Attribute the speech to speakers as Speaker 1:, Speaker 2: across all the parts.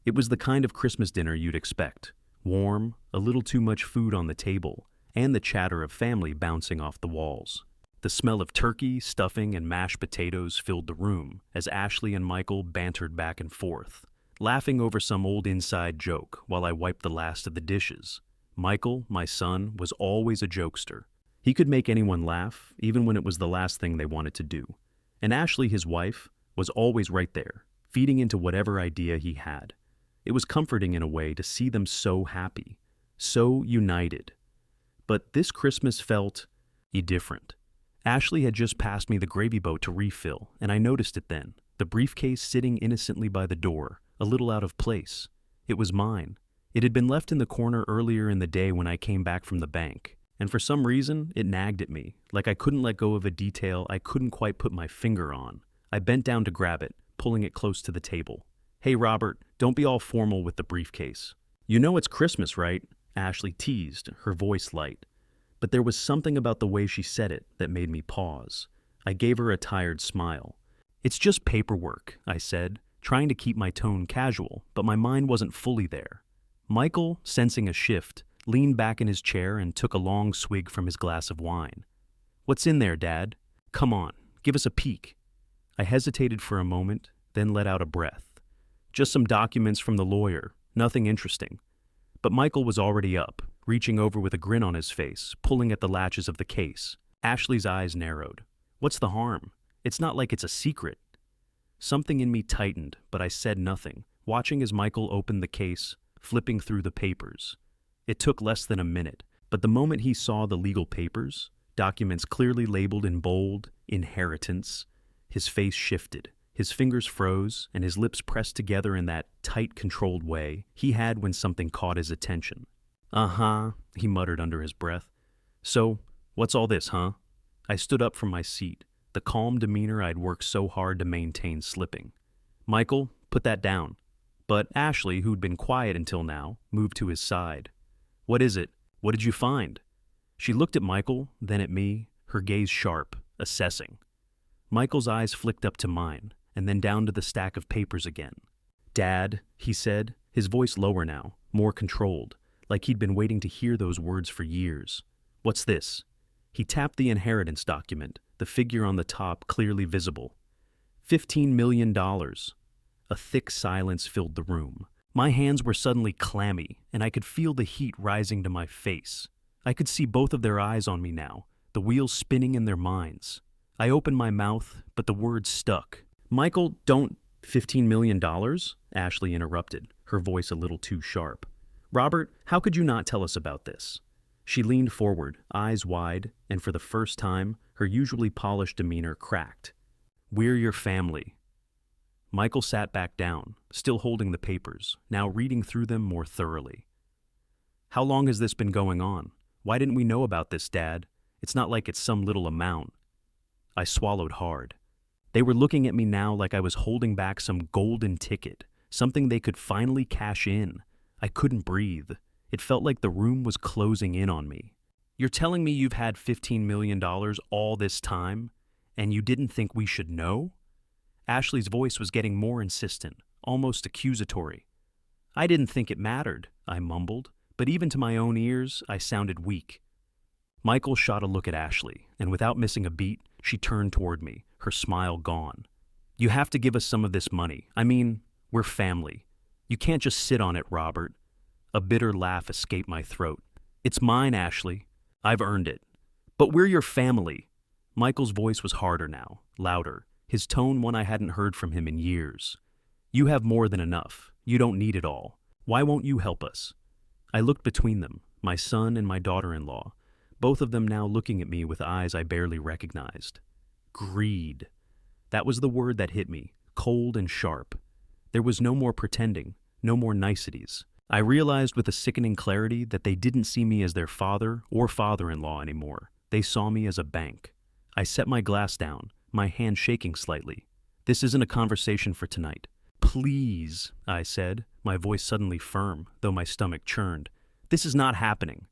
Speaker 1: It was the kind of Christmas dinner you'd expect. Warm, a little too much food on the table, and the chatter of family bouncing off the walls. The smell of turkey, stuffing, and mashed potatoes filled the room as Ashley and Michael bantered back and forth, laughing over some old inside joke while I wiped the last of the dishes. Michael, my son, was always a jokester. He could make anyone laugh, even when it was the last thing they wanted to do. And Ashley, his wife, was always right there, feeding into whatever idea he had. It was comforting in a way to see them so happy, so united. But this Christmas felt different. Ashley had just passed me the gravy boat to refill, and I noticed it then, the briefcase sitting innocently by the door, a little out of place. It was mine. It had been left in the corner earlier in the day when I came back from the bank, and for some reason, it nagged at me, like I couldn't let go of a detail I couldn't quite put my finger on. I bent down to grab it, pulling it close to the table. "Hey, Robert, don't be all formal with the briefcase. You know it's Christmas, right?" Ashley teased, her voice light. But there was something about the way she said it that made me pause. I gave her a tired smile. "It's just paperwork," I said, trying to keep my tone casual, but my mind wasn't fully there. Michael, sensing a shift, leaned back in his chair and took a long swig from his glass of wine. "What's in there, Dad? Come on, give us a peek." I hesitated for a moment, then let out a breath. "Just some documents from the lawyer, nothing interesting." But Michael was already up, reaching over with a grin on his face, pulling at the latches of the case. Ashley's eyes narrowed. "What's the harm? It's not like it's a secret." Something in me tightened, but I said nothing, watching as Michael opened the case, flipping through the papers. It took less than a minute, but the moment he saw the legal papers, documents clearly labeled in bold, inheritance, his face shifted. His fingers froze, and his lips pressed together in that tight, controlled way he had when something caught his attention. "Uh-huh," he muttered under his breath. "So, what's all this, huh?" I stood up from my seat, the calm demeanor I'd worked so hard to maintain slipping. "Michael, put that down." But Ashley, who'd been quiet until now, moved to his side. "What is it? What did you find?" She looked at Michael, then at me, her gaze sharp, assessing. Michael's eyes flicked up to mine, and then down to the stack of papers again. "Dad," he said, his voice lower now, more controlled, like he'd been waiting to hear those words for years. "What's this?" He tapped the inheritance document, the figure on the top clearly visible. $15 million. A thick silence filled the room. My hands were suddenly clammy, and I could feel the heat rising to my face. I could see both of their eyes on me now, the wheels spinning in their minds. I opened my mouth, but the words stuck. "Michael, don't—" $15 million? Ashley interrupted, her voice a little too sharp. "Robert, how could you not tell us about this?" She leaned forward, eyes wide, and for the first time, her usually polished demeanor cracked. "We're your family." Michael sat back down, still holding the papers, now reading through them more thoroughly. "How long has this been going on? Why didn't we know about this, Dad? It's not like it's some little amount." I swallowed hard. They were looking at me now like I was holding back some golden ticket, something they could finally cash in. I couldn't breathe. It felt like the room was closing in on me. "You're telling me you've had $15 million all this time, and you didn't think we should know?" Ashley's voice was getting more insistent, almost accusatory. "I didn't think it mattered," I mumbled, but even to my own ears, I sounded weak. Michael shot a look at Ashley, and without missing a beat, she turned toward me, her smile gone. "You have to give us some of this money. I mean, we're family. You can't just sit on it, Robert." A bitter laugh escaped my throat. "It's mine, Ashley. I've earned it." "But we're your family." Michael's voice was harder now, louder, his tone one I hadn't heard from him in years. "You have more than enough. You don't need it all. Why won't you help us?" I looked between them, my son and my daughter-in-law, both of them now looking at me with eyes I barely recognized. Greed. That was the word that hit me, cold and sharp. There was no more pretending, no more niceties. I realized with a sickening clarity that they didn't see me as their father or father-in-law anymore. They saw me as a bank. I set my glass down, my hand shaking slightly. "This isn't a conversation for tonight." "Please," I said, my voice suddenly firm, though my stomach churned. "This is not happening."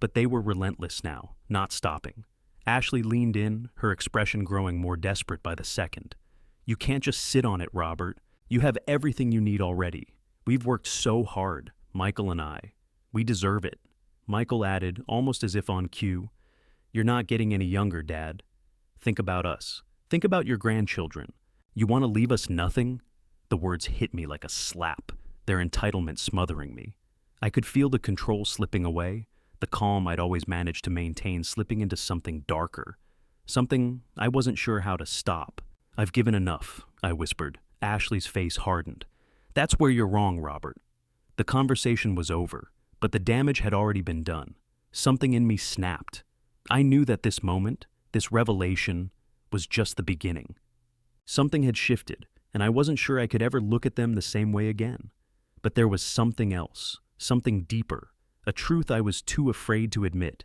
Speaker 1: But they were relentless now, not stopping. Ashley leaned in, her expression growing more desperate by the second. "You can't just sit on it, Robert. You have everything you need already. We've worked so hard, Michael and I. We deserve it." Michael added, almost as if on cue, "You're not getting any younger, Dad. Think about us. Think about your grandchildren. You want to leave us nothing?" The words hit me like a slap, their entitlement smothering me. I could feel the control slipping away, the calm I'd always managed to maintain slipping into something darker, something I wasn't sure how to stop. "I've given enough," I whispered. Ashley's face hardened. "That's where you're wrong, Robert." The conversation was over, but the damage had already been done. Something in me snapped. I knew that this moment, this revelation, was just the beginning. Something had shifted, and I wasn't sure I could ever look at them the same way again. But there was something else, something deeper, a truth I was too afraid to admit.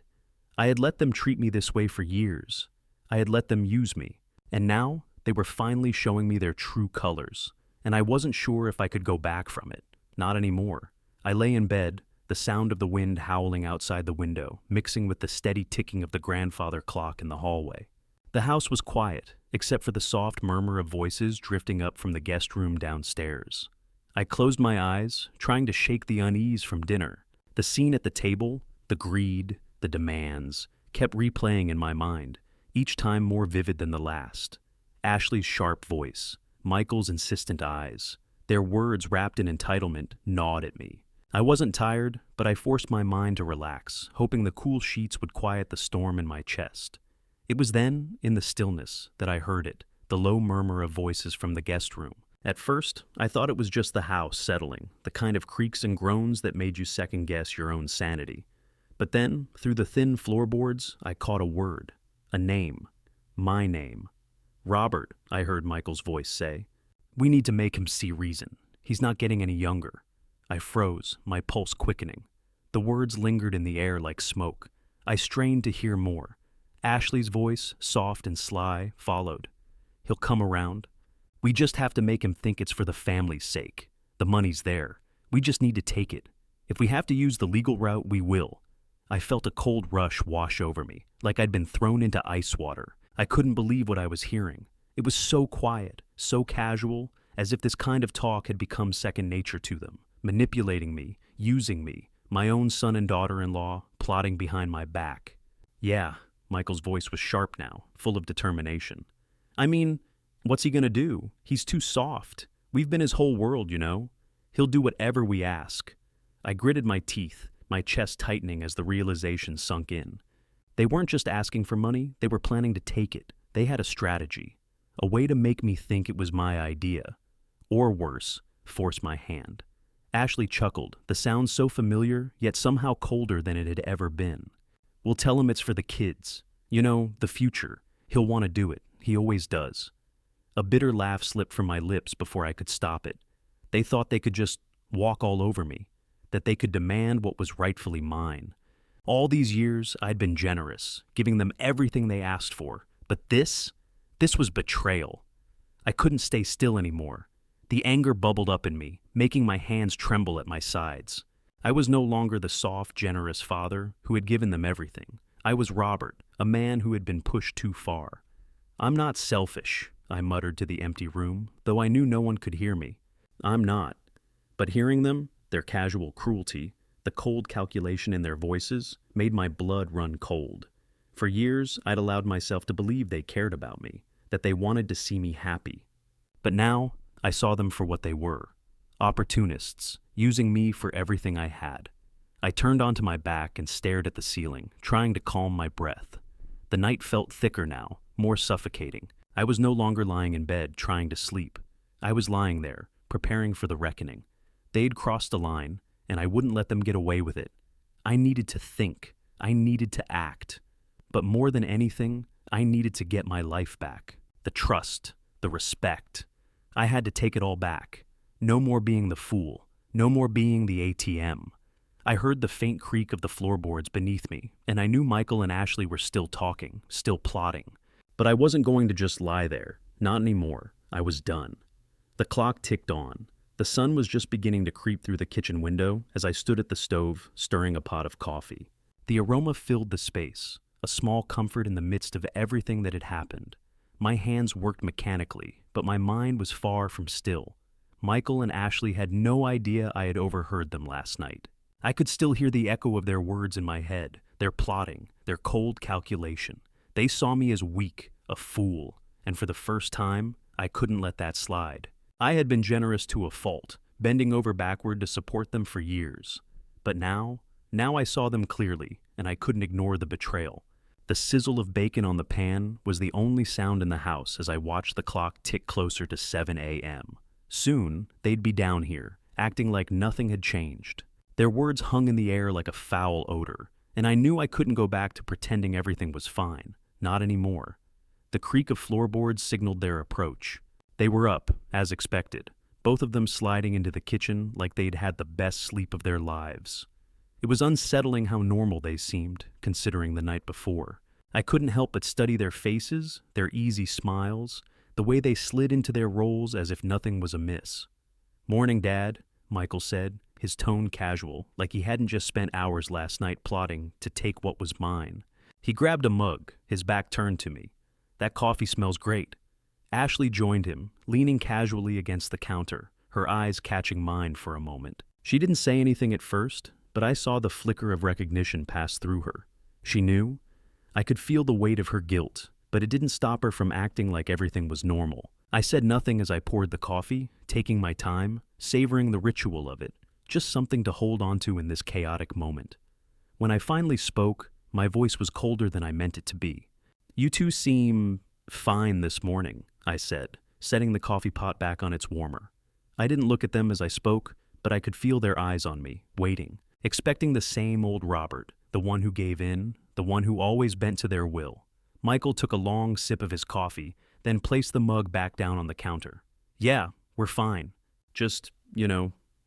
Speaker 1: I had let them treat me this way for years. I had let them use me, and now they were finally showing me their true colors, and I wasn't sure if I could go back from it. Not anymore. I lay in bed, the sound of the wind howling outside the window, mixing with the steady ticking of the grandfather clock in the hallway. The house was quiet, except for the soft murmur of voices drifting up from the guest room downstairs. I closed my eyes, trying to shake the unease from dinner. The scene at the table, the greed, the demands, kept replaying in my mind, each time more vivid than the last. Ashley's sharp voice, Michael's insistent eyes, their words wrapped in entitlement, gnawed at me. I wasn't tired, but I forced my mind to relax, hoping the cool sheets would quiet the storm in my chest. It was then, in the stillness, that I heard it, the low murmur of voices from the guest room. At first, I thought it was just the house settling, the kind of creaks and groans that made you second-guess your own sanity. But then, through the thin floorboards, I caught a word, a name, my name. "Robert," I heard Michael's voice say. "We need to make him see reason. He's not getting any younger." I froze, my pulse quickening. The words lingered in the air like smoke. I strained to hear more. Ashley's voice, soft and sly, followed. "He'll come around. We just have to make him think it's for the family's sake. The money's there. We just need to take it. If we have to use the legal route, we will." I felt a cold rush wash over me, like I'd been thrown into ice water. I couldn't believe what I was hearing. It was so quiet, so casual, as if this kind of talk had become second nature to them, manipulating me, using me, my own son and daughter-in-law, plotting behind my back. "Yeah," Michael's voice was sharp now, full of determination. "I mean, what's he gonna do? He's too soft. We've been his whole world, you know. He'll do whatever we ask." I gritted my teeth, my chest tightening as the realization sunk in. They weren't just asking for money, they were planning to take it. They had a strategy, a way to make me think it was my idea. Or worse, force my hand. Ashley chuckled, the sound so familiar, yet somehow colder than it had ever been. "We'll tell him it's for the kids. You know, the future. He'll want to do it. He always does." A bitter laugh slipped from my lips before I could stop it. They thought they could just walk all over me, that they could demand what was rightfully mine. All these years, I'd been generous, giving them everything they asked for. But this was betrayal. I couldn't stay still anymore. The anger bubbled up in me, making my hands tremble at my sides. I was no longer the soft, generous father who had given them everything. I was Robert, a man who had been pushed too far. "I'm not selfish," I muttered to the empty room, though I knew no one could hear me. "I'm not." But hearing them, their casual cruelty, the cold calculation in their voices, made my blood run cold. For years, I'd allowed myself to believe they cared about me, that they wanted to see me happy. But now, I saw them for what they were. Opportunists, using me for everything I had. I turned onto my back and stared at the ceiling, trying to calm my breath. The night felt thicker now, more suffocating. I was no longer lying in bed, trying to sleep. I was lying there, preparing for the reckoning. They'd crossed a line, and I wouldn't let them get away with it. I needed to think. I needed to act. But more than anything, I needed to get my life back. The trust, the respect. I had to take it all back. No more being the fool. No more being the ATM. I heard the faint creak of the floorboards beneath me, and I knew Michael and Ashley were still talking, still plotting. But I wasn't going to just lie there. Not anymore. I was done. The clock ticked on. The sun was just beginning to creep through the kitchen window as I stood at the stove, stirring a pot of coffee. The aroma filled the space, a small comfort in the midst of everything that had happened. My hands worked mechanically, but my mind was far from still. Michael and Ashley had no idea I had overheard them last night. I could still hear the echo of their words in my head, their plotting, their cold calculation. They saw me as weak, a fool, and for the first time, I couldn't let that slide. I had been generous to a fault, bending over backward to support them for years. But now I saw them clearly, and I couldn't ignore the betrayal. The sizzle of bacon on the pan was the only sound in the house as I watched the clock tick closer to 7 a.m. Soon, they'd be down here, acting like nothing had changed. Their words hung in the air like a foul odor, and I knew I couldn't go back to pretending everything was fine. Not anymore. The creak of floorboards signaled their approach. They were up, as expected, both of them sliding into the kitchen like they'd had the best sleep of their lives. It was unsettling how normal they seemed, considering the night before. I couldn't help but study their faces, their easy smiles, the way they slid into their roles as if nothing was amiss. "Morning, Dad," Michael said, his tone casual, like he hadn't just spent hours last night plotting to take what was mine. He grabbed a mug, his back turned to me. "That coffee smells great." Ashley joined him, leaning casually against the counter, her eyes catching mine for a moment. She didn't say anything at first, but I saw the flicker of recognition pass through her. She knew. I could feel the weight of her guilt, but it didn't stop her from acting like everything was normal. I said nothing as I poured the coffee, taking my time, savoring the ritual of it, just something to hold onto in this chaotic moment. When I finally spoke, my voice was colder than I meant it to be. "You two seem fine this morning," I said, setting the coffee pot back on its warmer. I didn't look at them as I spoke, but I could feel their eyes on me, waiting, expecting the same old Robert, the one who gave in, the one who always bent to their will. Michael took a long sip of his coffee, then placed the mug back down on the counter. "Yeah, we're fine. Just,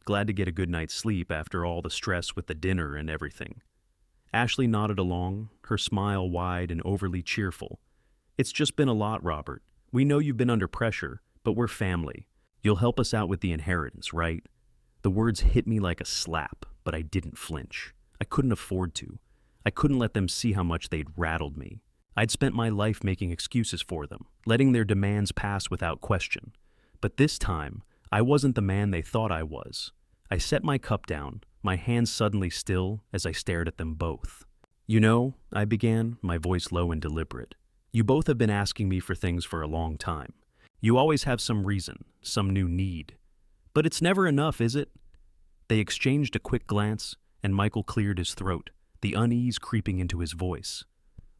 Speaker 1: glad to get a good night's sleep after all the stress with the dinner and everything." Ashley nodded along, her smile wide and overly cheerful. "It's just been a lot, Robert. We know you've been under pressure, but we're family. You'll help us out with the inheritance, right?" The words hit me like a slap, but I didn't flinch. I couldn't afford to. I couldn't let them see how much they'd rattled me. I'd spent my life making excuses for them, letting their demands pass without question. But this time, I wasn't the man they thought I was. I set my cup down, my hands suddenly still as I stared at them both. I began, my voice low and deliberate. "You both have been asking me for things for a long time. You always have some reason, some new need. But it's never enough, is it?" They exchanged a quick glance, and Michael cleared his throat, the unease creeping into his voice.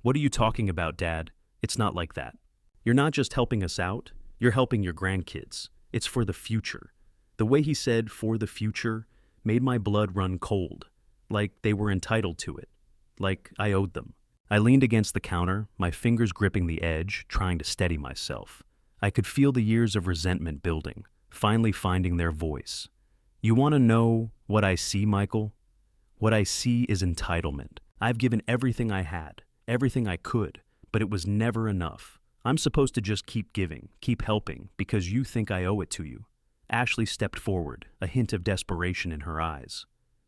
Speaker 1: "What are you talking about, Dad? It's not like that. You're not just helping us out, you're helping your grandkids. It's for the future." The way he said "for the future" made my blood run cold, like they were entitled to it, like I owed them. I leaned against the counter, my fingers gripping the edge, trying to steady myself. I could feel the years of resentment building, finally finding their voice. "You want to know what I see, Michael? What I see is entitlement. I've given everything I had, everything I could, but it was never enough. I'm supposed to just keep giving, keep helping, because you think I owe it to you." Ashley stepped forward, a hint of desperation in her eyes.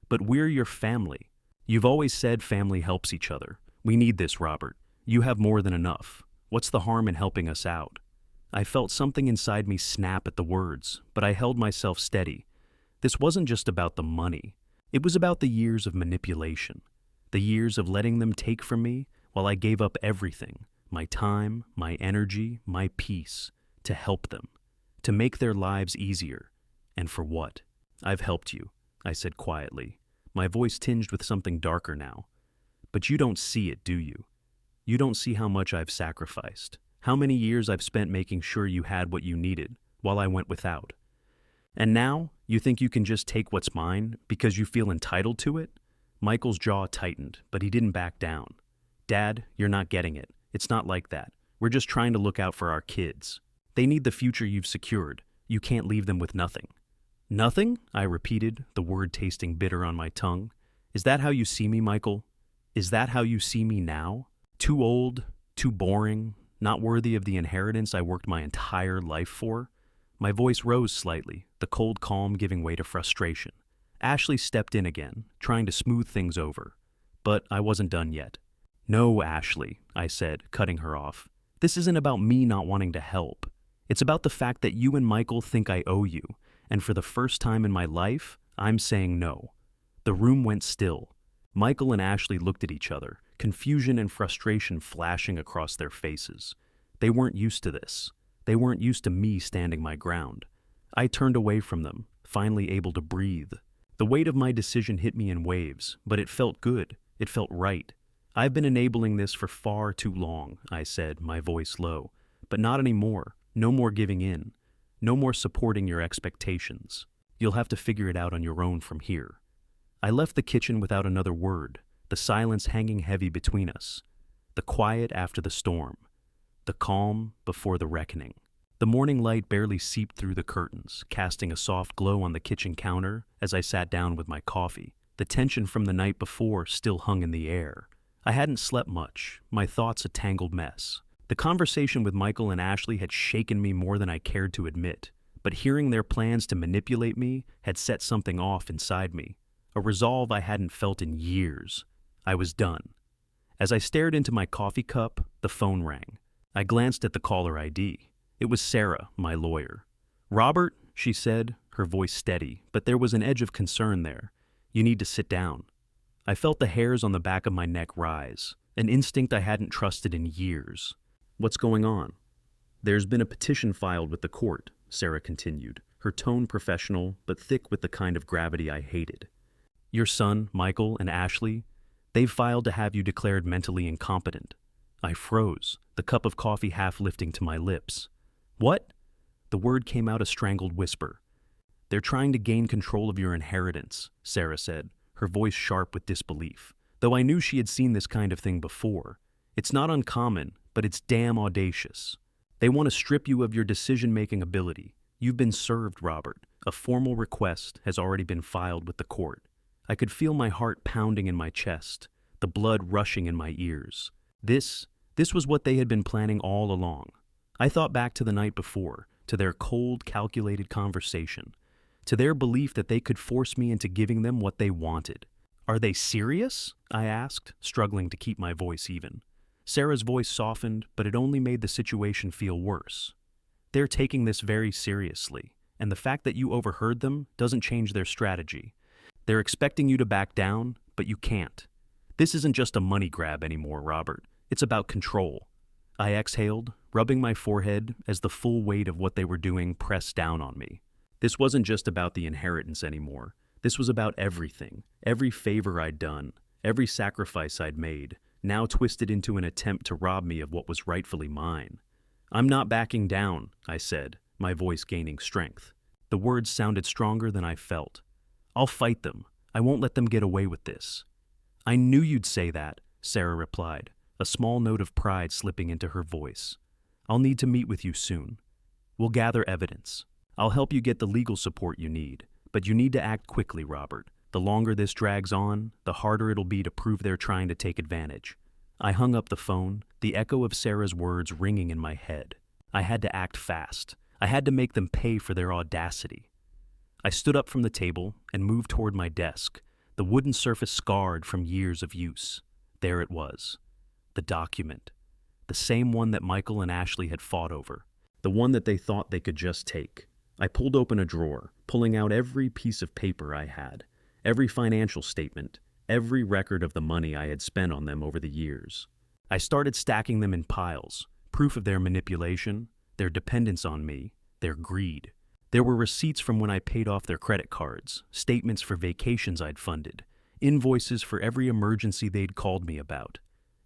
Speaker 1: "But we're your family. You've always said family helps each other. We need this, Robert. You have more than enough. What's the harm in helping us out?" I felt something inside me snap at the words, but I held myself steady. This wasn't just about the money. It was about the years of manipulation, the years of letting them take from me while I gave up everything, my time, my energy, my peace, to help them, to make their lives easier. And for what? "I've helped you," I said quietly, my voice tinged with something darker now. "But you don't see it, do you? You don't see how much I've sacrificed, how many years I've spent making sure you had what you needed while I went without. And now, you think you can just take what's mine because you feel entitled to it?" Michael's jaw tightened, but he didn't back down. "Dad, you're not getting it. It's not like that. We're just trying to look out for our kids. They need the future you've secured. You can't leave them with nothing." "Nothing?" I repeated, the word tasting bitter on my tongue. "Is that how you see me, Michael? Is that how you see me now? Too old, too boring, not worthy of the inheritance I worked my entire life for?" My voice rose slightly, the cold calm giving way to frustration. Ashley stepped in again, trying to smooth things over. But I wasn't done yet. "No, Ashley," I said, cutting her off. "This isn't about me not wanting to help. It's about the fact that you and Michael think I owe you, and for the first time in my life, I'm saying no. The room went still. Michael and Ashley looked at each other, confusion and frustration flashing across their faces. They weren't used to this. They weren't used to me standing my ground. I turned away from them, finally able to breathe. The weight of my decision hit me in waves, but it felt good. It felt right. I've been enabling this for far too long, I said, my voice low. But not anymore. No more giving in. No more supporting your expectations. You'll have to figure it out on your own from here. I left the kitchen without another word, the silence hanging heavy between us. The quiet after the storm. The calm before the reckoning. The morning light barely seeped through the curtains, casting a soft glow on the kitchen counter as I sat down with my coffee. The tension from the night before still hung in the air. I hadn't slept much, my thoughts a tangled mess. The conversation with Michael and Ashley had shaken me more than I cared to admit, but hearing their plans to manipulate me had set something off inside me, a resolve I hadn't felt in years. I was done. As I stared into my coffee cup, the phone rang. I glanced at the caller ID. It was Sarah, my lawyer. "Robert," she said, her voice steady, but there was an edge of concern there. "You need to sit down." I felt the hairs on the back of my neck rise, an instinct I hadn't trusted in years. "What's going on?" "There's been a petition filed with the court," Sarah continued, her tone professional but thick with the kind of gravity I hated. "Your son, Michael, and Ashley, they've filed to have you declared mentally incompetent." I froze, the cup of coffee half lifting to my lips. "What?" The word came out a strangled whisper. "They're trying to gain control of your inheritance," Sarah said, her voice sharp with disbelief, though I knew she had seen this kind of thing before. "It's not uncommon, but it's damn audacious. They want to strip you of your decision-making ability. You've been served, Robert. A formal request has already been filed with the court." I could feel my heart pounding in my chest, the blood rushing in my ears. This was what they had been planning all along. I thought back to the night before, to their cold, calculated conversation, to their belief that they could force me into giving them what they wanted. "Are they serious?" I asked, struggling to keep my voice even. Sarah's voice softened, but it only made the situation feel worse. "They're taking this very seriously, and the fact that you overheard them doesn't change their strategy. They're expecting you to back down, but you can't. This isn't just a money grab anymore, Robert. It's about control." I exhaled, rubbing my forehead as the full weight of what they were doing pressed down on me. This wasn't just about the inheritance anymore. This was about everything, every favor I'd done, every sacrifice I'd made, now twisted into an attempt to rob me of what was rightfully mine. "I'm not backing down," I said, my voice gaining strength. The words sounded stronger than I felt. "I'll fight them. I won't let them get away with this." "I knew you'd say that," Sarah replied, a small note of pride slipping into her voice. "I'll need to meet with you soon. We'll gather evidence. I'll help you get the legal support you need, but you need to act quickly, Robert. The longer this drags on, the harder it'll be to prove they're trying to take advantage." I hung up the phone, the echo of Sarah's words ringing in my head. I had to act fast. I had to make them pay for their audacity. I stood up from the table and moved toward my desk, the wooden surface scarred from years of use. There it was. The document. The same one that Michael and Ashley had fought over. The one that they thought they could just take. I pulled open a drawer, pulling out every piece of paper I had, every financial statement, every record of the money I had spent on them over the years. I started stacking them in piles, proof of their manipulation, their dependence on me, their greed. There were receipts from when I paid off their credit cards, statements for vacations I'd funded, invoices for every emergency they'd called me about,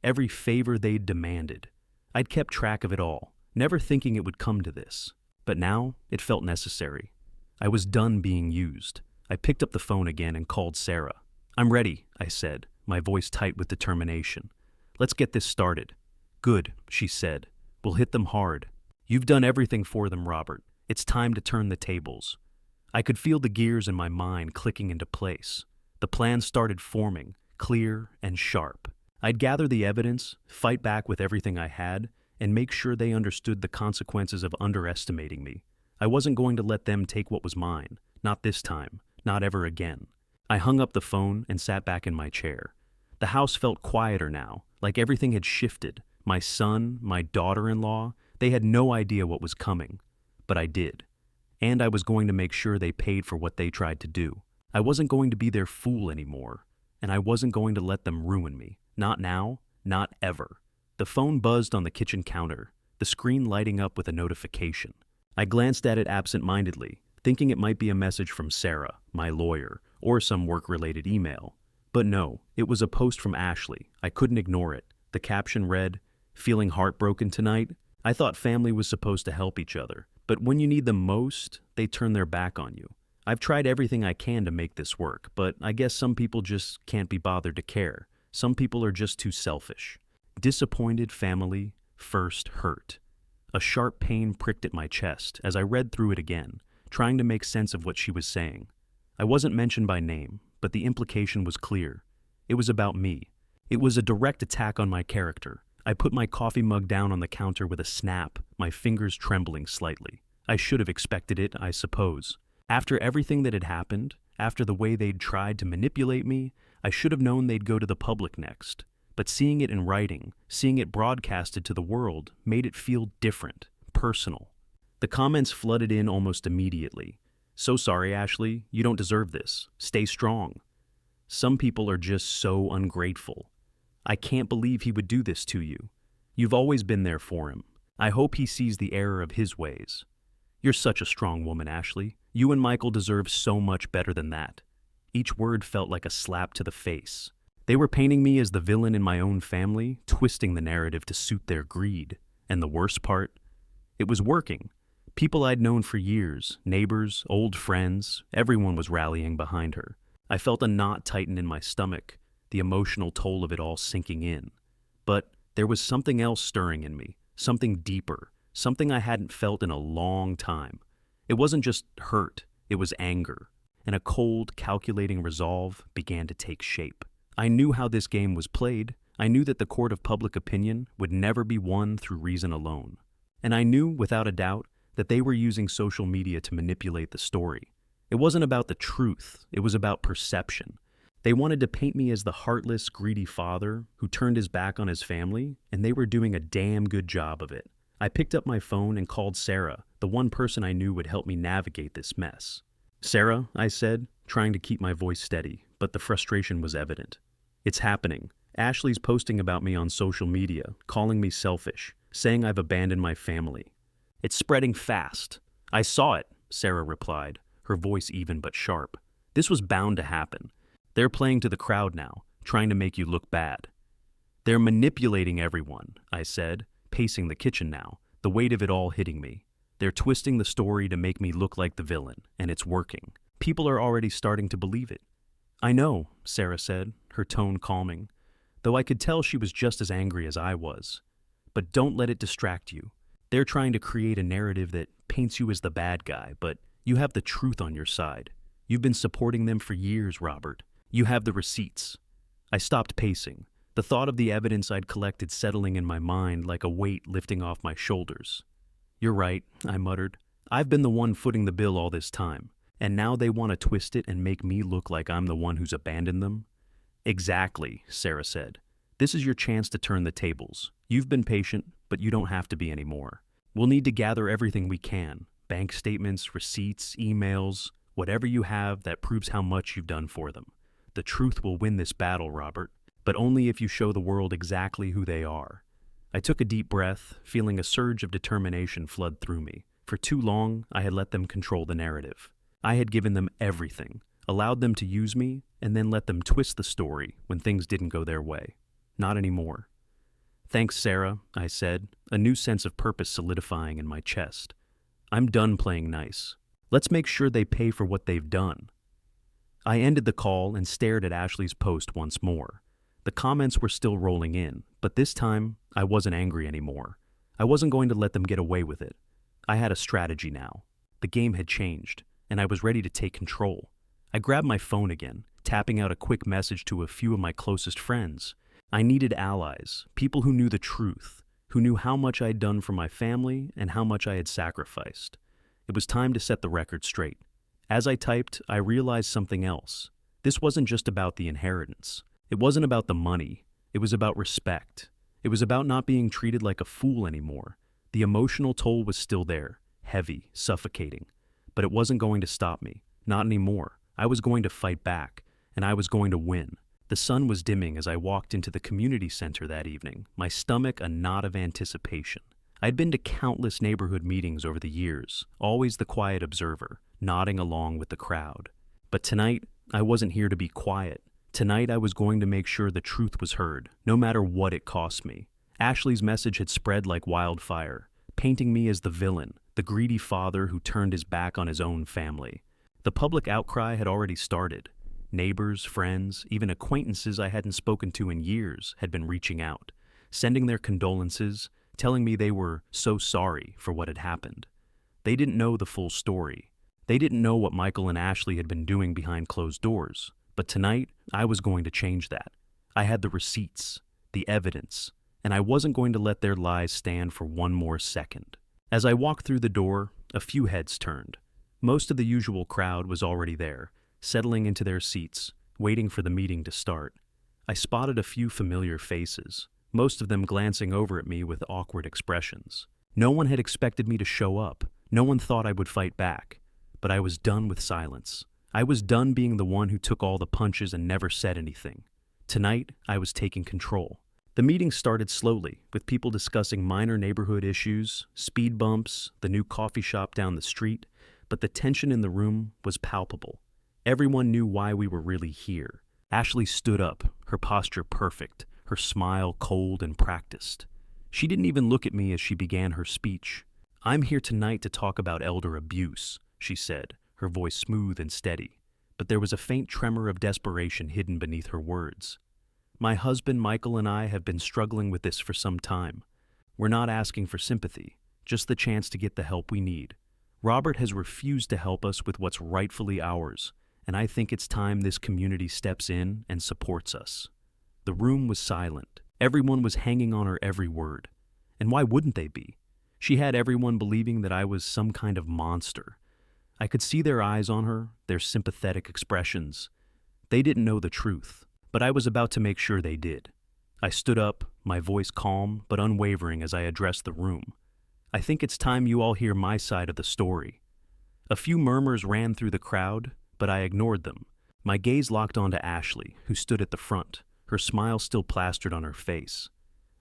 Speaker 1: every favor they'd demanded. I'd kept track of it all, never thinking it would come to this. But now, it felt necessary. I was done being used. I picked up the phone again and called Sarah. "I'm ready," I said, my voice tight with determination. "Let's get this started." "Good," she said. "We'll hit them hard. You've done everything for them, Robert. It's time to turn the tables." I could feel the gears in my mind clicking into place. The plan started forming, clear and sharp. I'd gather the evidence, fight back with everything I had, and make sure they understood the consequences of underestimating me. I wasn't going to let them take what was mine. Not this time. Not ever again. I hung up the phone and sat back in my chair. The house felt quieter now, like everything had shifted. My son, my daughter-in-law, they had no idea what was coming. But I did. And I was going to make sure they paid for what they tried to do. I wasn't going to be their fool anymore, and I wasn't going to let them ruin me. Not now, not ever. The phone buzzed on the kitchen counter, the screen lighting up with a notification. I glanced at it absent-mindedly, thinking it might be a message from Sarah, my lawyer, or some work-related email. But no, it was a post from Ashley. I couldn't ignore it. The caption read, "Feeling heartbroken tonight? I thought family was supposed to help each other, but when you need them most, they turn their back on you. I've tried everything I can to make this work, but I guess some people just can't be bothered to care. Some people are just too selfish." Disappointed family, first hurt. A sharp pain pricked at my chest as I read through it again, trying to make sense of what she was saying. I wasn't mentioned by name, but the implication was clear. It was about me. It was a direct attack on my character. I put my coffee mug down on the counter with a snap, my fingers trembling slightly. I should have expected it, I suppose. After everything that had happened, after the way they'd tried to manipulate me, I should have known they'd go to the public next. But seeing it in writing, seeing it broadcasted to the world, made it feel different, personal. The comments flooded in almost immediately. "So sorry, Ashley, you don't deserve this. Stay strong." Some people are just so ungrateful. "I can't believe he would do this to you. You've always been there for him. I hope he sees the error of his ways. You're such a strong woman, Ashley. You and Michael deserve so much better than that." Each word felt like a slap to the face. They were painting me as the villain in my own family, twisting the narrative to suit their greed. And the worst part? It was working. People I'd known for years, neighbors, old friends, everyone was rallying behind her. I felt a knot tighten in my stomach, the emotional toll of it all sinking in. But there was something else stirring in me, something deeper, something I hadn't felt in a long time. It wasn't just hurt, it was anger, and a cold, calculating resolve began to take shape. I knew how this game was played. I knew that the court of public opinion would never be won through reason alone. And I knew, without a doubt, that they were using social media to manipulate the story. It wasn't about the truth, it was about perception. They wanted to paint me as the heartless, greedy father who turned his back on his family, and they were doing a damn good job of it. I picked up my phone and called Sarah, the one person I knew would help me navigate this mess. "Sarah," I said, trying to keep my voice steady, but the frustration was evident. "It's happening. Ashley's posting about me on social media, calling me selfish, saying I've abandoned my family. It's spreading fast." "I saw it," Sarah replied, her voice even but sharp. "This was bound to happen. They're playing to the crowd now, trying to make you look bad." "They're manipulating everyone," I said, pacing the kitchen now, the weight of it all hitting me. "They're twisting the story to make me look like the villain, and it's working. People are already starting to believe it." "I know," Sarah said, her tone calming, though I could tell she was just as angry as I was. "But don't let it distract you. They're trying to create a narrative that paints you as the bad guy, but you have the truth on your side. You've been supporting them for years, Robert. You have the receipts." I stopped pacing, the thought of the evidence I'd collected settling in my mind like a weight lifting off my shoulders. "You're right," I muttered. "I've been the one footing the bill all this time. And now they want to twist it and make me look like I'm the one who's abandoned them?" "Exactly," Sarah said. "This is your chance to turn the tables. You've been patient, but you don't have to be anymore. We'll need to gather everything we can. Bank statements, receipts, emails, whatever you have that proves how much you've done for them. The truth will win this battle, Robert, but only if you show the world exactly who they are." I took a deep breath, feeling a surge of determination flood through me. For too long, I had let them control the narrative. I had given them everything, allowed them to use me, and then let them twist the story when things didn't go their way. Not anymore. "Thanks, Sarah," I said, a new sense of purpose solidifying in my chest. "I'm done playing nice. Let's make sure they pay for what they've done." I ended the call and stared at Ashley's post once more. The comments were still rolling in, but this time, I wasn't angry anymore. I wasn't going to let them get away with it. I had a strategy now. The game had changed, and I was ready to take control. I grabbed my phone again, tapping out a quick message to a few of my closest friends. I needed allies, people who knew the truth, who knew how much I'd done for my family and how much I had sacrificed. It was time to set the record straight. As I typed, I realized something else. This wasn't just about the inheritance. It wasn't about the money. It was about respect. It was about not being treated like a fool anymore. The emotional toll was still there, heavy, suffocating. But it wasn't going to stop me. Not anymore. I was going to fight back, and I was going to win. The sun was dimming as I walked into the community center that evening, my stomach a knot of anticipation. I'd been to countless neighborhood meetings over the years, always the quiet observer, nodding along with the crowd. But tonight, I wasn't here to be quiet. Tonight, I was going to make sure the truth was heard, no matter what it cost me. Ashley's message had spread like wildfire, painting me as the villain, the greedy father who turned his back on his own family. The public outcry had already started. Neighbors, friends, even acquaintances I hadn't spoken to in years had been reaching out, sending their condolences, telling me they were so sorry for what had happened. They didn't know the full story. They didn't know what Michael and Ashley had been doing behind closed doors. But tonight, I was going to change that. I had the receipts, the evidence, and I wasn't going to let their lies stand for one more second. As I walked through the door, a few heads turned. Most of the usual crowd was already there, settling into their seats, waiting for the meeting to start. I spotted a few familiar faces, most of them glancing over at me with awkward expressions. No one had expected me to show up. No one thought I would fight back. But I was done with silence. I was done being the one who took all the punches and never said anything. Tonight, I was taking control. The meeting started slowly, with people discussing minor neighborhood issues, speed bumps, the new coffee shop down the street, but the tension in the room was palpable. Everyone knew why we were really here. Ashley stood up, her posture perfect, her smile cold and practiced. She didn't even look at me as she began her speech. "I'm here tonight to talk about elder abuse," she said, her voice smooth and steady. But there was a faint tremor of desperation hidden beneath her words. "My husband Michael and I have been struggling with this for some time. We're not asking for sympathy, just the chance to get the help we need. Robert has refused to help us with what's rightfully ours, and I think it's time this community steps in and supports us." The room was silent. Everyone was hanging on her every word. And why wouldn't they be? She had everyone believing that I was some kind of monster. I could see their eyes on her, their sympathetic expressions. They didn't know the truth, but I was about to make sure they did. I stood up, my voice calm but unwavering as I addressed the room. "I think it's time you all hear my side of the story." A few murmurs ran through the crowd, but I ignored them. My gaze locked onto Ashley, who stood at the front, her smile still plastered on her face.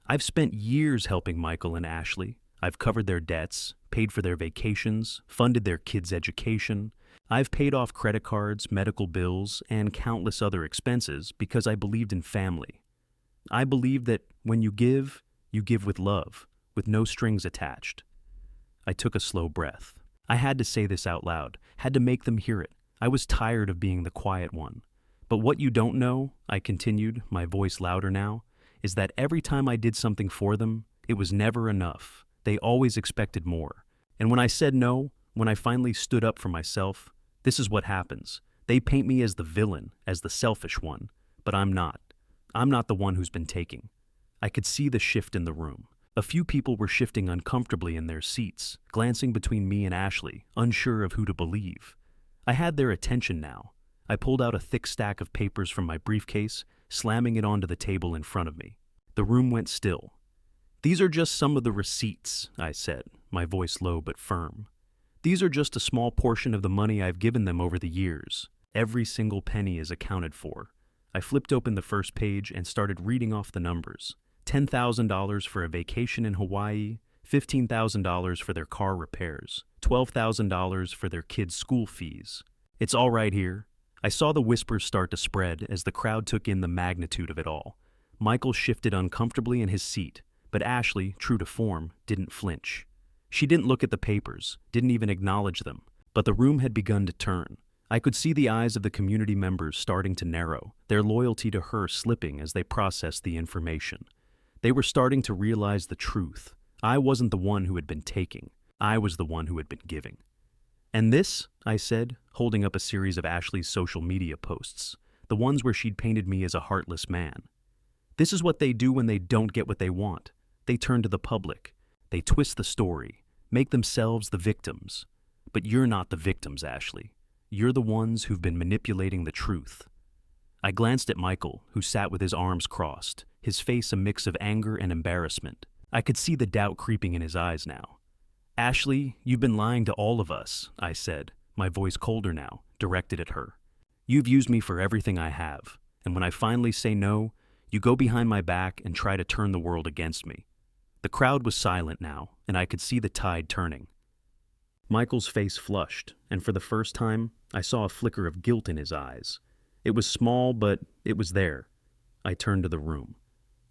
Speaker 1: "I've spent years helping Michael and Ashley. I've covered their debts, paid for their vacations, funded their kids' education. I've paid off credit cards, medical bills, and countless other expenses because I believed in family. I believed that when you give with love, with no strings attached." I took a slow breath. I had to say this out loud, had to make them hear it. I was tired of being the quiet one. "But what you don't know," I continued, my voice louder now, "is that every time I did something for them, it was never enough. They always expected more. And when I said no, when I finally stood up for myself, this is what happens. They paint me as the villain, as the selfish one. But I'm not. I'm not the one who's been taking." I could see the shift in the room. A few people were shifting uncomfortably in their seats, glancing between me and Ashley, unsure of who to believe. I had their attention now. I pulled out a thick stack of papers from my briefcase, slamming it onto the table in front of me. The room went still. "These are just some of the receipts," I said, my voice low but firm. "These are just a small portion of the money I've given them over the years. Every single penny is accounted for." I flipped open the first page and started reading off the numbers. $10,000 for a vacation in Hawaii, $15,000 for their car repairs, $12,000 for their kids' school fees. "It's all right here." I saw the whispers start to spread as the crowd took in the magnitude of it all. Michael shifted uncomfortably in his seat, but Ashley, true to form, didn't flinch. She didn't look at the papers, didn't even acknowledge them, but the room had begun to turn. I could see the eyes of the community members starting to narrow, their loyalty to her slipping as they processed the information. They were starting to realize the truth. I wasn't the one who had been taking. I was the one who had been giving. "And this," I said, holding up a series of Ashley's social media posts, the ones where she'd painted me as a heartless man. "This is what they do when they don't get what they want. They turn to the public. They twist the story, make themselves the victims. But you're not the victims, Ashley. You're the ones who've been manipulating the truth." I glanced at Michael, who sat with his arms crossed, his face a mix of anger and embarrassment. I could see the doubt creeping in his eyes now. "Ashley, you've been lying to all of us," I said, my voice colder now, directed at her. You've used me for everything I have, and when I finally say no, you go behind my back and try to turn the world against me. The crowd was silent now, and I could see the tide turning. Michael's face flushed, and for the first time, I saw a flicker of guilt in his eyes. It was small, but it was there. I turned to the room.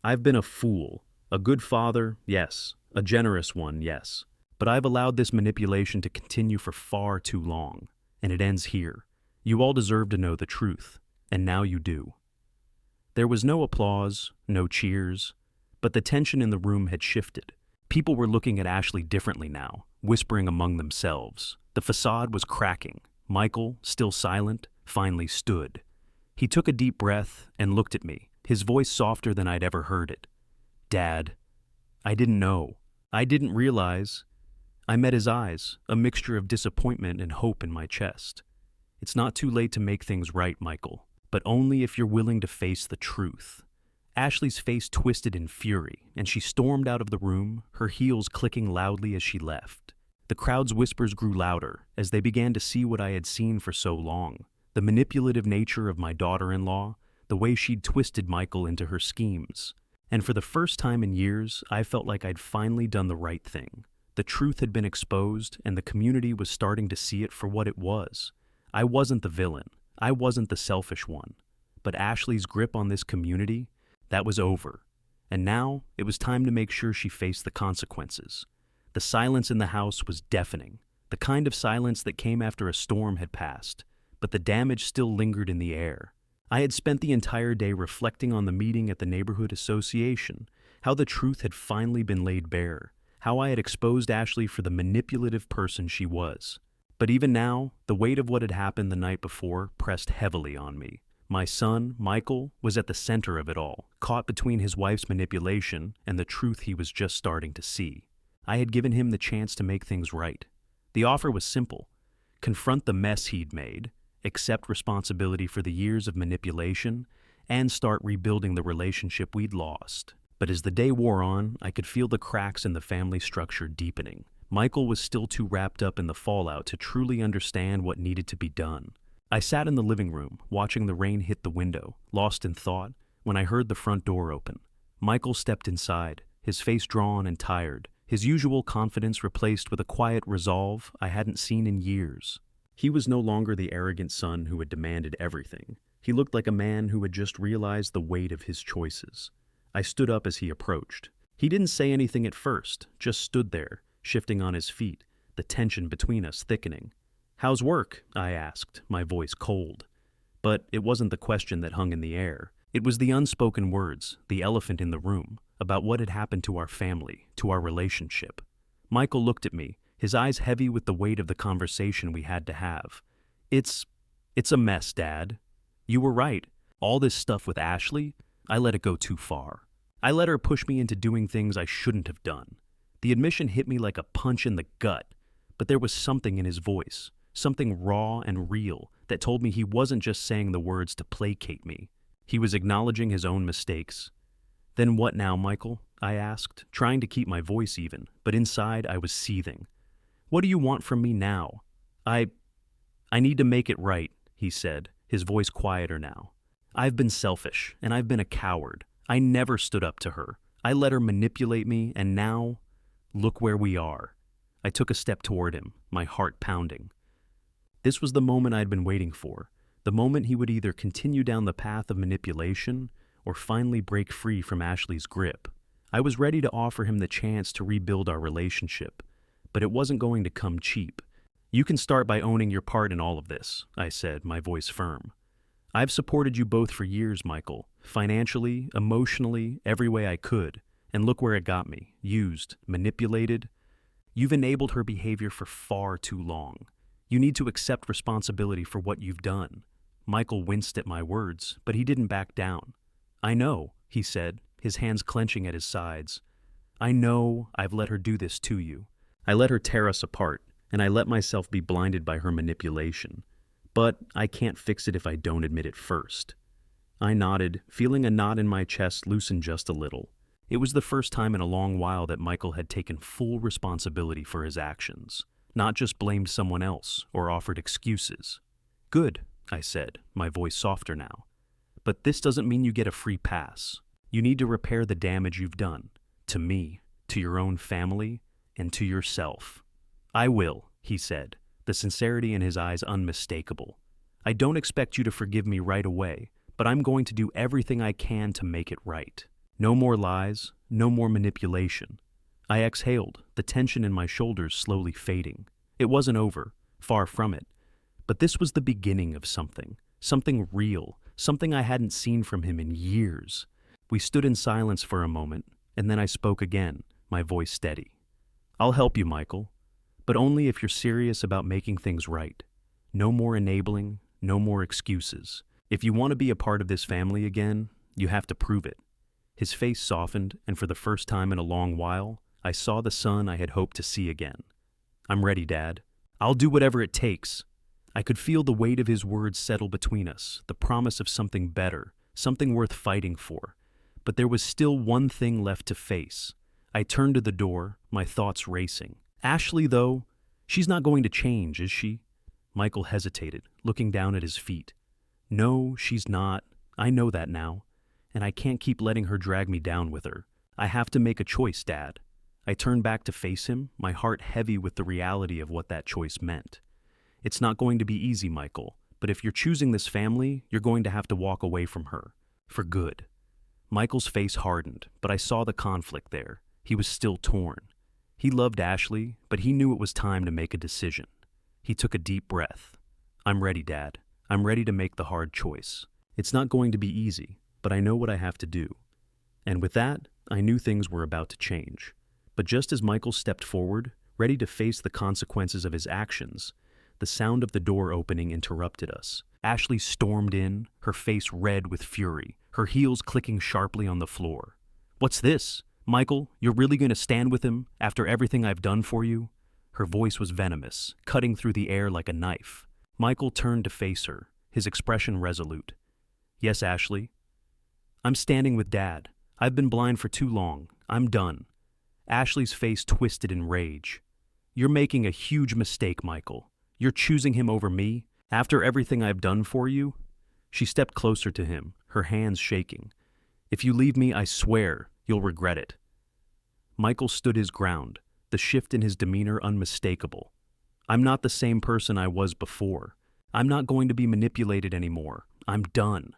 Speaker 1: I've been a fool. A good father, yes. A generous one, yes. But I've allowed this manipulation to continue for far too long, and it ends here. You all deserve to know the truth, and now you do. There was no applause, no cheers, but the tension in the room had shifted. People were looking at Ashley differently now, whispering among themselves. The facade was cracking. Michael, still silent, finally stood. He took a deep breath and looked at me, his voice softer than I'd ever heard it. Dad, I didn't know. I didn't realize. I met his eyes, a mixture of disappointment and hope in my chest. It's not too late to make things right, Michael, but only if you're willing to face the truth. Ashley's face twisted in fury, and she stormed out of the room, her heels clicking loudly as she left. The crowd's whispers grew louder as they began to see what I had seen for so long. The manipulative nature of my daughter-in-law, the way she'd twisted Michael into her schemes. And for the first time in years, I felt like I'd finally done the right thing. The truth had been exposed, and the community was starting to see it for what it was. I wasn't the villain. I wasn't the selfish one. But Ashley's grip on this community, that was over. And now, it was time to make sure she faced the consequences. The silence in the house was deafening, the kind of silence that came after a storm had passed, but the damage still lingered in the air. I had spent the entire day reflecting on the meeting at the neighborhood association, how the truth had finally been laid bare, how I had exposed Ashley for the manipulative person she was. But even now, the weight of what had happened the night before pressed heavily on me. My son, Michael, was at the center of it all, caught between his wife's manipulation and the truth he was just starting to see. I had given him the chance to make things right. The offer was simple. Confront the mess he'd made, accept responsibility for the years of manipulation, and start rebuilding the relationship we'd lost. But as the day wore on, I could feel the cracks in the family structure deepening. Michael was still too wrapped up in the fallout to truly understand what needed to be done. I sat in the living room, watching the rain hit the window, lost in thought, when I heard the front door open. Michael stepped inside, his face drawn and tired, his usual confidence replaced with a quiet resolve I hadn't seen in years. He was no longer the arrogant son who had demanded everything. He looked like a man who had just realized the weight of his choices. I stood up as he approached. He didn't say anything at first, just stood there, shifting on his feet, the tension between us thickening. "How's work?" I asked, my voice cold. But it wasn't the question that hung in the air. It was the unspoken words, the elephant in the room, about what had happened to our family, to our relationship. Michael looked at me, his eyes heavy with the weight of the conversation we had to have. It's a mess, Dad. You were right. All this stuff with Ashley, I let it go too far. I let her push me into doing things I shouldn't have done. The admission hit me like a punch in the gut, but there was something in his voice, something raw and real that told me he wasn't just saying the words to placate me. He was acknowledging his own mistakes. "Then what now, Michael?" I asked, trying to keep my voice even, but inside I was seething. "What do you want from me now?" I need to make it right," he said, his voice quieter now. "I've been selfish, and I've been a coward. I never stood up to her. I let her manipulate me, and now, look where we are." I took a step toward him, my heart pounding. This was the moment I'd been waiting for, the moment he would either continue down the path of manipulation or finally break free from Ashley's grip. I was ready to offer him the chance to rebuild our relationship, but it wasn't going to come cheap. "You can start by owning your part in all of this," I said, my voice firm. "I've supported you both for years, Michael, financially, emotionally, every way I could, and look where it got me, used, manipulated. You've enabled her behavior for far too long. You need to accept responsibility for what you've done." Michael winced at my words, but he didn't back down. "I know," he said, his hands clenching at his sides. "I know I've let her do this to you. I let her tear us apart, and I let myself be blinded by her manipulation. But I can't fix it if I don't admit it first." I nodded, feeling a knot in my chest loosen just a little. It was the first time in a long while that Michael had taken full responsibility for his actions. not just blamed someone else or offered excuses. Good, I said, my voice softer now. But this doesn't mean you get a free pass. You need to repair the damage you've done. To me, to your own family, and to yourself. I will, he said, the sincerity in his eyes unmistakable. I don't expect you to forgive me right away, but I'm going to do everything I can to make it right. No more lies, no more manipulation. I exhaled, the tension in my shoulders slowly fading. It wasn't over, far from it. But this was the beginning of something real, something I hadn't seen from him in years. We stood in silence for a moment, and then I spoke again, my voice steady. I'll help you, Michael, but only if you're serious about making things right. No more enabling, no more excuses. If you want to be a part of this family again, you have to prove it. His face softened, and for the first time in a long while, I saw the son I had hoped to see again. I'm ready, Dad. I'll do whatever it takes. I could feel the weight of his words settle between us, the promise of something better, something worth fighting for. But there was still one thing left to face. I turned to the door, my thoughts racing. Ashley, though, she's not going to change, is she? Michael hesitated, looking down at his feet. No, she's not. I know that now. And I can't keep letting her drag me down with her. I have to make a choice, Dad. I turned back to face him, my heart heavy with the reality of what that choice meant. It's not going to be easy, Michael, but if you're choosing this family, you're going to have to walk away from her. For good. Michael's face hardened, but I saw the conflict there. He was still torn. He loved Ashley, but he knew it was time to make a decision. He took a deep breath. I'm ready, Dad. I'm ready to make the hard choice. It's not going to be easy, but I know what I have to do. And with that, I knew things were about to change. But just as Michael stepped forward, ready to face the consequences of his actions, the sound of the door opening interrupted us. Ashley stormed in, her face red with fury, her heels clicking sharply on the floor. What's this? Michael, you're really going to stand with him after everything I've done for you? Her voice was venomous, cutting through the air like a knife. Michael turned to face her, his expression resolute. Yes, Ashley. I'm standing with Dad. I've been blind for too long. I'm done. Ashley's face twisted in rage. You're making a huge mistake, Michael. You're choosing him over me, after everything I've done for you? She stepped closer to him, her hands shaking. If you leave me, I swear, you'll regret it. Michael stood his ground, the shift in his demeanor unmistakable. I'm not the same person I was before. I'm not going to be manipulated anymore. I'm done.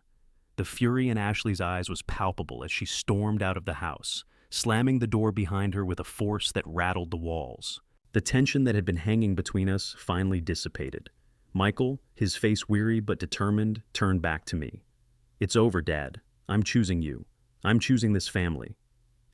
Speaker 1: The fury in Ashley's eyes was palpable as she stormed out of the house, slamming the door behind her with a force that rattled the walls. The tension that had been hanging between us finally dissipated. Michael, his face weary but determined, turned back to me. It's over, Dad. I'm choosing you. I'm choosing this family.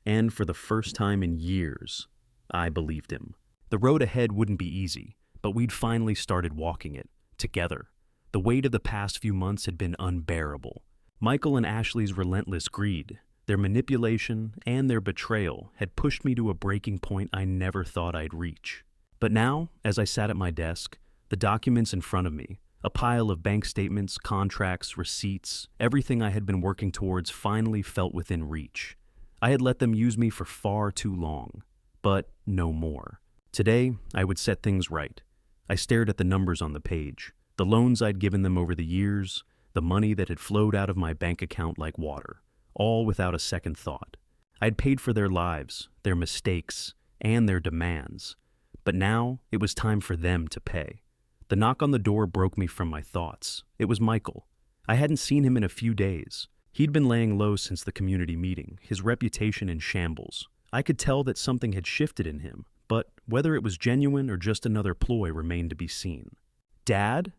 Speaker 1: And for the first time in years, I believed him. The road ahead wouldn't be easy, but we'd finally started walking it, together. The weight of the past few months had been unbearable. Michael and Ashley's relentless greed, their manipulation, and their betrayal had pushed me to a breaking point I never thought I'd reach. But now, as I sat at my desk, the documents in front of me, a pile of bank statements, contracts, receipts, everything I had been working towards finally felt within reach. I had let them use me for far too long, but no more. Today, I would set things right. I stared at the numbers on the page, the loans I'd given them over the years, the money that had flowed out of my bank account like water. All without a second thought. I'd paid for their lives, their mistakes, and their demands. But now it was time for them to pay. The knock on the door broke me from my thoughts. It was Michael. I hadn't seen him in a few days. He'd been laying low since the community meeting, his reputation in shambles. I could tell that something had shifted in him, but whether it was genuine or just another ploy remained to be seen. Dad?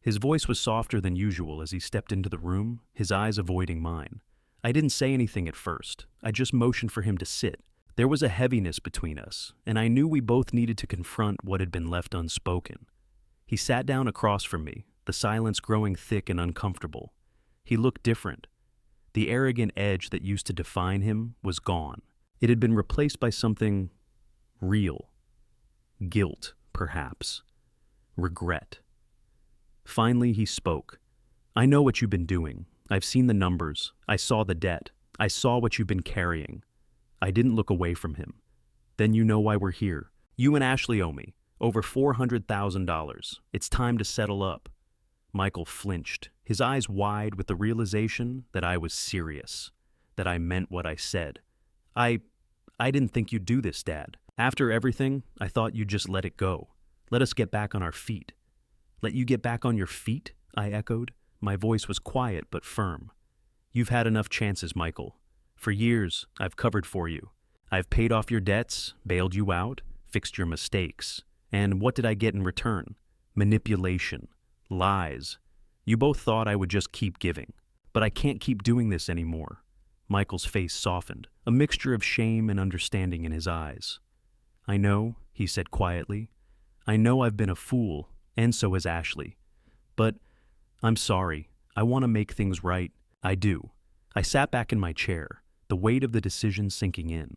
Speaker 1: His voice was softer than usual as he stepped into the room, his eyes avoiding mine. I didn't say anything at first. I just motioned for him to sit. There was a heaviness between us, and I knew we both needed to confront what had been left unspoken. He sat down across from me, the silence growing thick and uncomfortable. He looked different. The arrogant edge that used to define him was gone. It had been replaced by something real. Guilt, perhaps. Regret. Finally, he spoke. I know what you've been doing. I've seen the numbers. I saw the debt. I saw what you've been carrying. I didn't look away from him. Then you know why we're here. You and Ashley owe me. Over $400,000. It's time to settle up. Michael flinched, his eyes wide with the realization that I was serious, that I meant what I said. I didn't think you'd do this, Dad. After everything, I thought you'd just let it go. Let us get back on our feet. Let you get back on your feet? I echoed. My voice was quiet but firm. You've had enough chances, Michael. For years, I've covered for you. I've paid off your debts, bailed you out, fixed your mistakes. And what did I get in return? Manipulation. Lies. You both thought I would just keep giving. But I can't keep doing this anymore. Michael's face softened, a mixture of shame and understanding in his eyes. I know, he said quietly. I know I've been a fool, and so has Ashley. But I'm sorry. I want to make things right. I do. I sat back in my chair, the weight of the decision sinking in.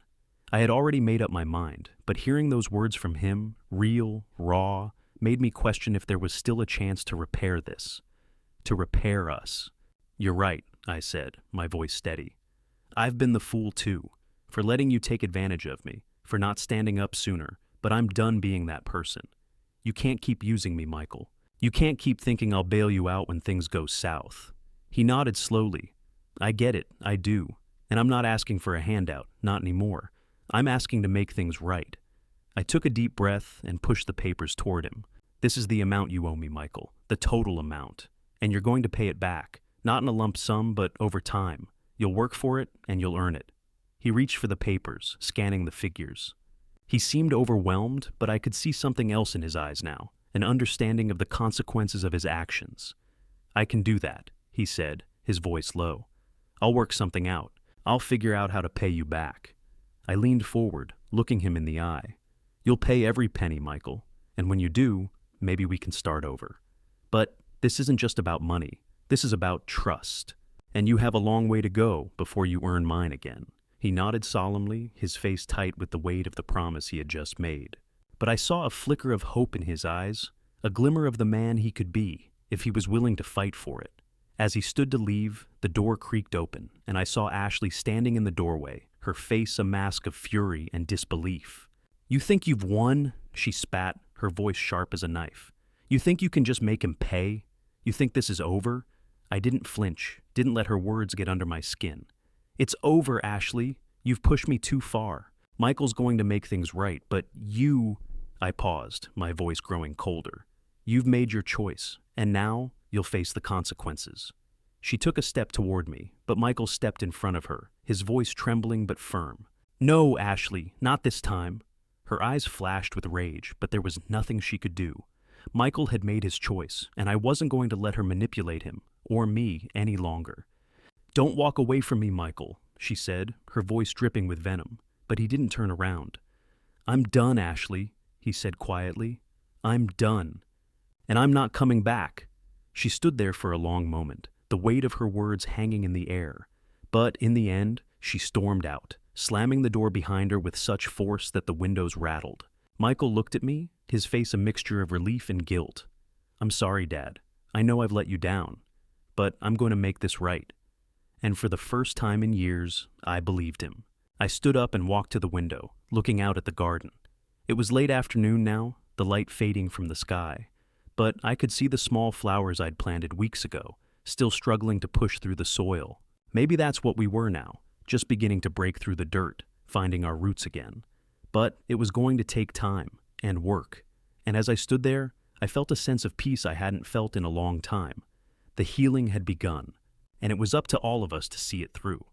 Speaker 1: I had already made up my mind, but hearing those words from him, real, raw, made me question if there was still a chance to repair this. To repair us. You're right, I said, my voice steady. I've been the fool too, for letting you take advantage of me, for not standing up sooner, but I'm done being that person. You can't keep using me, Michael. You can't keep thinking I'll bail you out when things go south. He nodded slowly. I get it, I do. And I'm not asking for a handout, not anymore. I'm asking to make things right. I took a deep breath and pushed the papers toward him. This is the amount you owe me, Michael, the total amount. And you're going to pay it back, not in a lump sum, but over time. You'll work for it, and you'll earn it. He reached for the papers, scanning the figures. He seemed overwhelmed, but I could see something else in his eyes now, an understanding of the consequences of his actions. I can do that, he said, his voice low. I'll work something out. I'll figure out how to pay you back. I leaned forward, looking him in the eye. You'll pay every penny, Michael, and when you do, maybe we can start over. But this isn't just about money. This is about trust. And you have a long way to go before you earn mine again. He nodded solemnly, his face tight with the weight of the promise he had just made. But I saw a flicker of hope in his eyes, a glimmer of the man he could be, if he was willing to fight for it. As he stood to leave, the door creaked open, and I saw Ashley standing in the doorway, her face a mask of fury and disbelief. You think you've won? She spat, her voice sharp as a knife. You think you can just make him pay? You think this is over? I didn't flinch, didn't let her words get under my skin. It's over, Ashley. You've pushed me too far. Michael's going to make things right, but you... I paused, my voice growing colder. You've made your choice, and now you'll face the consequences. She took a step toward me, but Michael stepped in front of her, his voice trembling but firm. No, Ashley, not this time. Her eyes flashed with rage, but there was nothing she could do. Michael had made his choice, and I wasn't going to let her manipulate him, or me, any longer. Don't walk away from me, Michael, she said, her voice dripping with venom, but he didn't turn around. I'm done, Ashley, he said quietly. I'm done. And I'm not coming back. She stood there for a long moment, the weight of her words hanging in the air. But in the end, she stormed out, slamming the door behind her with such force that the windows rattled. Michael looked at me, his face a mixture of relief and guilt. I'm sorry, Dad. I know I've let you down, but I'm going to make this right. And for the first time in years, I believed him. I stood up and walked to the window, looking out at the garden. It was late afternoon now, the light fading from the sky, but I could see the small flowers I'd planted weeks ago, still struggling to push through the soil. Maybe that's what we were now, just beginning to break through the dirt, finding our roots again. But it was going to take time and work, and as I stood there, I felt a sense of peace I hadn't felt in a long time. The healing had begun, and it was up to all of us to see it through.